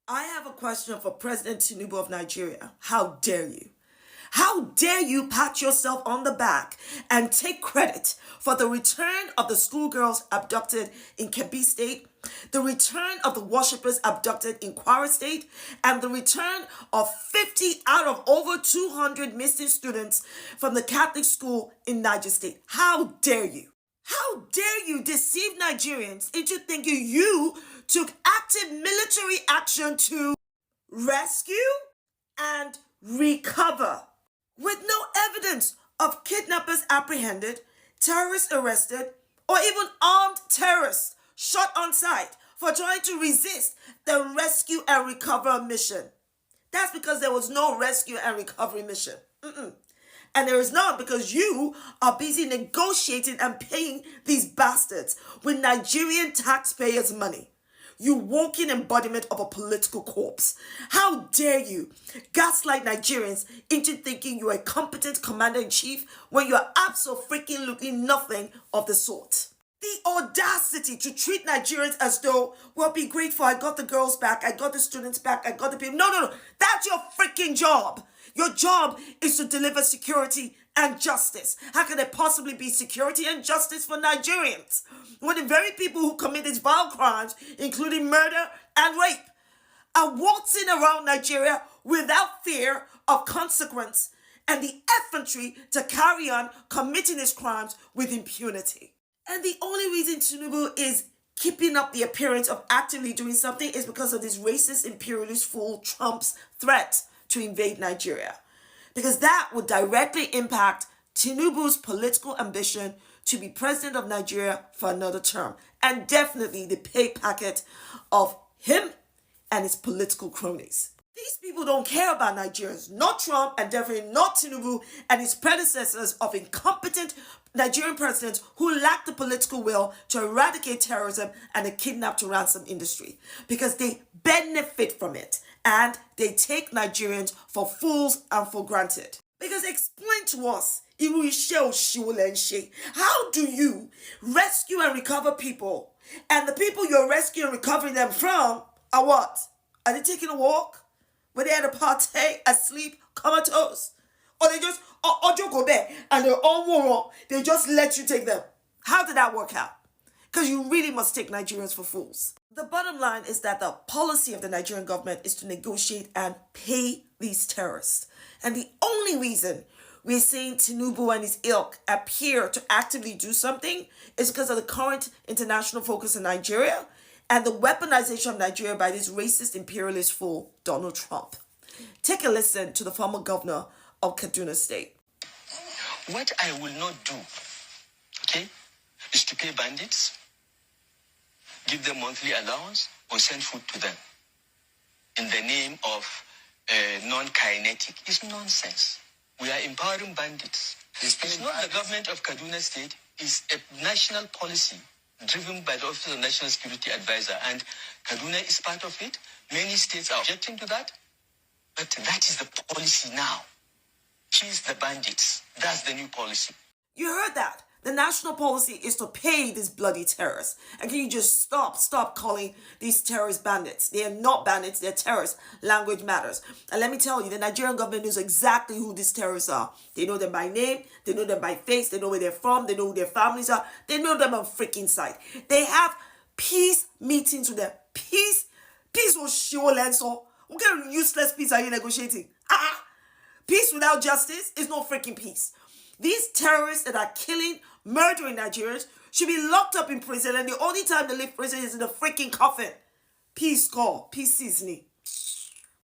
I have a question for President Tinubu of Nigeria. How dare you? How dare you pat yourself on the back and take credit for the return of the schoolgirls abducted in Kebbi State, the return of the worshippers abducted in Kwara State, and the return of 50 out of over 200 missing students from the Catholic school in Niger State? How dare you? How dare you deceive Nigerians into thinking you took active military action to rescue and recover with no evidence of kidnappers apprehended, terrorists arrested, or even armed terrorists shot on sight for trying to resist the rescue and recover mission? That's because there was no rescue and recovery mission. And there is not, because you are busy negotiating and paying these bastards with Nigerian taxpayers' money. You walking embodiment of a political corpse. How dare you gaslight Nigerians into thinking you're a competent commander-in-chief when you're absolutely nothing of the sort. The audacity to treat Nigerians as though, well, be grateful, I got the girls back, I got the students back, I got the people. No. That's your freaking job. Your job is to deliver security and justice. How can there possibly be security and justice for Nigerians when the very people who commit these vile crimes, including murder and rape, are waltzing around Nigeria without fear of consequence and the effrontery to carry on committing these crimes with impunity? And the only reason Tinubu is keeping up the appearance of actively doing something is because of this racist imperialist fool Trump's threat to invade Nigeria, because that would directly impact Tinubu's political ambition to be president of Nigeria for another term, and definitely the pay packet of him and his political cronies. These people don't care about Nigerians, not Trump, and definitely not Tinubu and his predecessors of incompetent Nigerian presidents who lack the political will to eradicate terrorism and the kidnap to ransom industry, because they benefit from it and they take Nigerians for fools and for granted. Because explain to us, how do you rescue and recover people, and the people you're rescuing and recovering them from are what? Are they taking a walk? Were they at a party, asleep, comatose? Or they just, go there and they're all wrong. They just let you take them. How did that work out? Because you really must take Nigerians for fools. The bottom line is that the policy of the Nigerian government is to negotiate and pay these terrorists. And the only reason we're seeing Tinubu and his ilk appear to actively do something is because of the current international focus in Nigeria and the weaponization of Nigeria by this racist imperialist fool, Donald Trump. Take a listen to the former governor of Kaduna State. What I will not do, okay, is to pay bandits, give them monthly allowance, or send food to them in the name of non-kinetic. It's nonsense. We are empowering bandits. It's not the government of Kaduna State. It's a national policy driven by the Office of National Security Advisor, and Kaduna is part of it. Many states are objecting to that, but that is the policy now. Chase the bandits. That's the new policy. You heard that. The national policy is to pay these bloody terrorists. And can you just stop calling these terrorists bandits? They are not bandits, they're terrorists. Language matters. And let me tell you, the Nigerian government knows exactly who these terrorists are. They know them by name, they know them by face, they know where they're from, they know who their families are, they know them on freaking sight. They have peace meetings with them. Peace will show so. What kind of useless peace are you negotiating? Peace without justice is no freaking peace. These terrorists that are killing, murdering Nigerians should be locked up in prison, and the only time they leave prison is in a freaking coffin. Peace call. Peace seasoning.